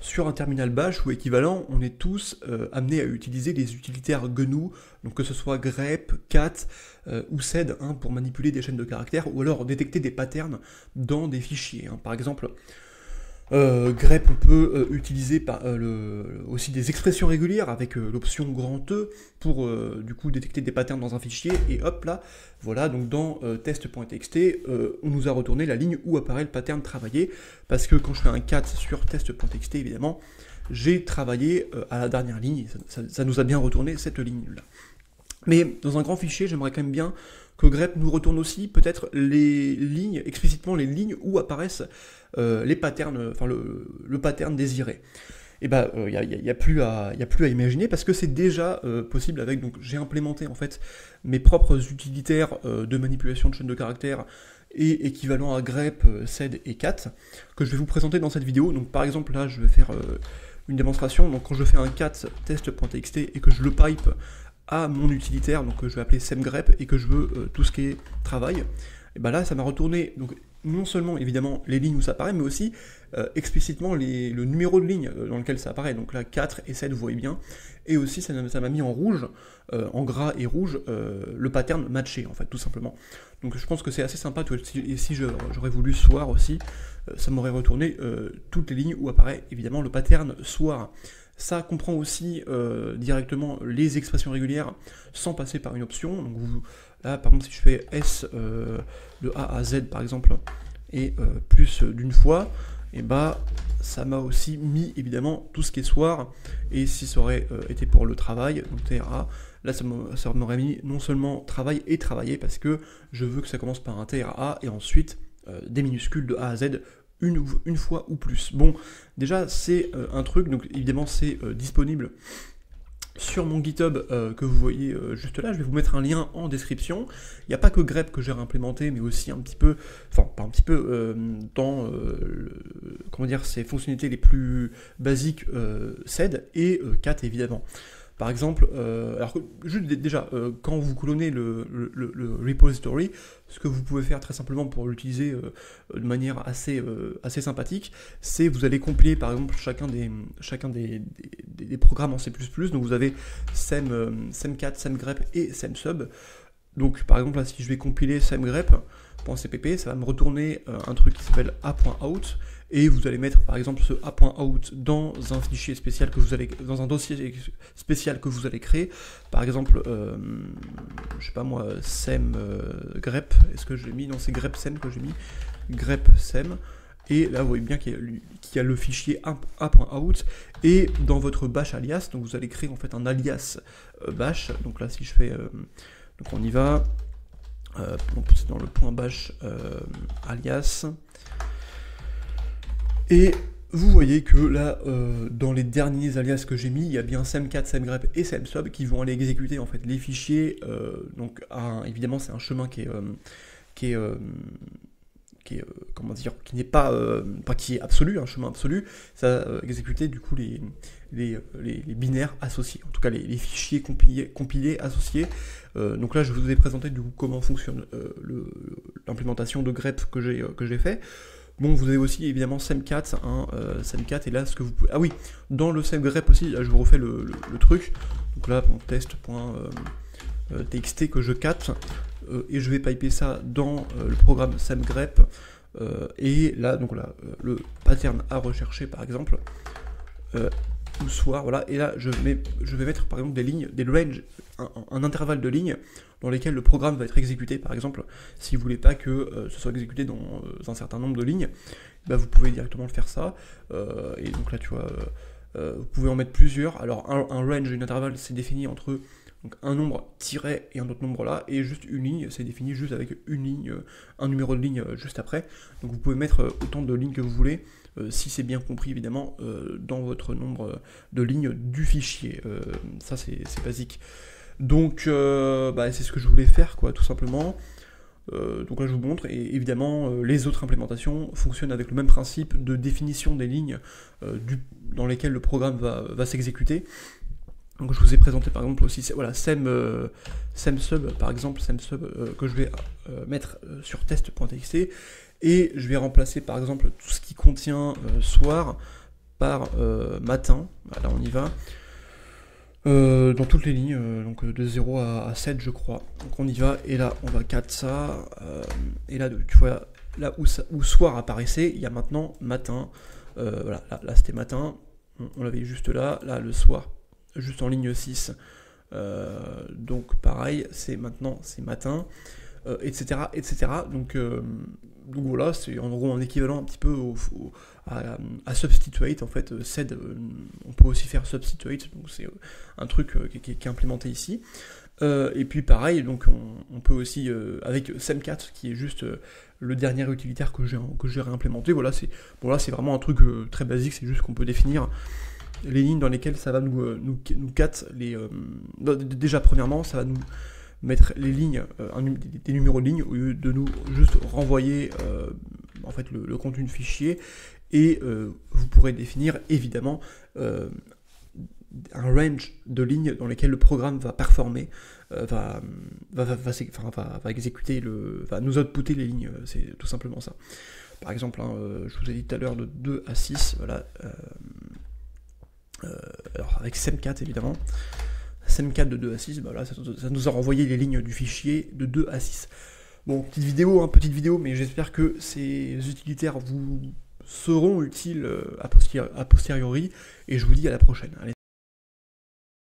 sur un terminal bash ou équivalent, on est tous amenés à utiliser les utilitaires GNU, donc que ce soit grep, cat ou sed pour manipuler des chaînes de caractères ou alors détecter des patterns dans des fichiers. Par exemple, grep, on peut utiliser aussi des expressions régulières avec l'option grand E pour du coup détecter des patterns dans un fichier, et hop là, voilà, donc dans test.txt, on nous a retourné la ligne où apparaît le pattern travaillé, parce que quand je fais un cat sur test.txt, évidemment, j'ai travaillé à la dernière ligne, ça nous a bien retourné cette ligne-là. Mais dans un grand fichier, j'aimerais quand même bien que grep nous retourne aussi peut-être les lignes, explicitement les lignes où apparaissent les patterns, enfin le pattern désiré. Et bah, il n'y a plus à imaginer, parce que c'est déjà possible avec, donc j'ai implémenté en fait mes propres utilitaires de manipulation de chaîne de caractères et équivalent à grep, sed et cat, que je vais vous présenter dans cette vidéo. Donc par exemple là, je vais faire une démonstration. Donc quand je fais un cat test.txt et que je le pipe à mon utilitaire, donc je vais appeler semgrep, et que je veux tout ce qui est travail, et ben là ça m'a retourné donc non seulement évidemment les lignes où ça apparaît, mais aussi explicitement le numéro de ligne dans lequel ça apparaît, donc là 4 et 7 vous voyez bien, et aussi ça m'a mis en rouge, en gras et rouge, le pattern matché en fait, tout simplement. Donc je pense que c'est assez sympa, et si j'aurais voulu soir aussi, ça m'aurait retourné toutes les lignes où apparaît évidemment le pattern soir. Ça comprend aussi directement les expressions régulières sans passer par une option. Donc là, par exemple, si je fais S de A à Z, par exemple, et plus d'une fois, et bah, ça m'a aussi mis évidemment tout ce qui est soir. Et si ça aurait été pour le travail, donc TRA, là, ça m'aurait mis non seulement travail et travailler, parce que je veux que ça commence par un TRA et ensuite des minuscules de A à Z. Une fois ou plus. Bon, déjà c'est un truc, donc évidemment c'est disponible sur mon GitHub que vous voyez juste là. Je vais vous mettre un lien en description. Il n'y a pas que grep que j'ai réimplémenté, mais aussi un petit peu, enfin pas un petit peu, dans comment dire, ces fonctionnalités les plus basiques sed et cat évidemment. Par exemple, alors juste déjà, quand vous colonnez le repository, ce que vous pouvez faire très simplement pour l'utiliser de manière assez sympathique, c'est vous allez compiler par exemple chacun des programmes en C++, donc vous avez semcat, semgrep et semsub. Donc par exemple là, si je vais compiler semgrep.cpp, ça va me retourner un truc qui s'appelle a.out, et vous allez mettre par exemple ce a.out dans un fichier spécial que vous allez, dans un dossier spécial que vous allez créer. Par exemple, je sais pas moi, semgrep, est-ce que j'ai mis, non c'est grepsem que j'ai mis, grepsem. Et là vous voyez bien qu'il y a le fichier a.out, et dans votre bash alias, donc vous allez créer en fait un alias bash. Donc là si je fais, donc on y va, c'est dans le point bash alias. Et vous voyez que là, dans les derniers alias que j'ai mis, il y a bien semcat, semgrep et semsub qui vont aller exécuter en fait les fichiers. Donc évidemment c'est un chemin qui est comment dire, qui n'est pas, qui est absolu, un chemin absolu. Ça va exécuter du coup les binaires associés, en tout cas les fichiers compilés associés. Donc là je vous ai présenté du coup comment fonctionne l'implémentation de grep que j'ai fait. Bon, vous avez aussi évidemment semcat, semcat, et là ce que vous pouvez... Ah oui, dans le semgrep aussi, là je vous refais le truc. Donc là, mon test.txt que je cat, et je vais piper ça dans le programme semgrep, et là, donc là, le pattern à rechercher par exemple, ou soir, voilà, et là je vais mettre par exemple des lignes, des ranges, un intervalle de lignes dans lesquelles le programme va être exécuté. Par exemple, si vous voulez pas que ce soit exécuté dans un certain nombre de lignes, bah, vous pouvez directement le faire ça, et donc là tu vois, vous pouvez en mettre plusieurs. Alors un range, une intervalle, c'est défini entre donc, un nombre tiré et un autre nombre là, et juste une ligne, c'est défini juste avec une ligne, un numéro de ligne juste après. Donc vous pouvez mettre autant de lignes que vous voulez, si c'est bien compris évidemment, dans votre nombre de lignes du fichier. Ça c'est basique. Donc c'est ce que je voulais faire, quoi, tout simplement. Donc là je vous montre, et évidemment les autres implémentations fonctionnent avec le même principe de définition des lignes dans lesquelles le programme va s'exécuter. Donc je vous ai présenté par exemple aussi, voilà, semsub par exemple, semsub que je vais mettre sur test.txt, et je vais remplacer par exemple tout ce qui contient soir par matin. Là on y va. Dans toutes les lignes, donc de 0 à 7 je crois. Donc on y va, et là on va 4 ça, et là tu vois, là où soir apparaissait, il y a maintenant matin. Voilà, là c'était matin, on l'avait juste là le soir, juste en ligne 6. Donc pareil, c'est maintenant, c'est matin, etc. etc. Donc voilà, c'est en gros un équivalent un petit peu à substitute, en fait, sed, on peut aussi faire substitute, donc c'est un truc qui est implémenté ici. Et puis pareil, donc on peut aussi, avec semcat, qui est juste le dernier utilitaire que j'ai réimplémenté, voilà, c'est vraiment un truc très basique, c'est juste qu'on peut définir les lignes dans lesquelles ça va nous cat les... déjà, premièrement, ça va nous mettre les lignes, des numéros de ligne, au lieu de nous juste renvoyer en fait le contenu de fichier, et vous pourrez définir évidemment un range de lignes dans lesquelles le programme va performer, va exécuter, va nous outputer les lignes, c'est tout simplement ça. Par exemple, je vous ai dit tout à l'heure de 2 à 6, voilà, alors avec semcat évidemment, semcat de 2 à 6, bah là, ça nous a renvoyé les lignes du fichier de 2 à 6. Bon, petite vidéo, mais j'espère que ces utilitaires vous seront utiles a posteriori, et je vous dis à la prochaine. Allez.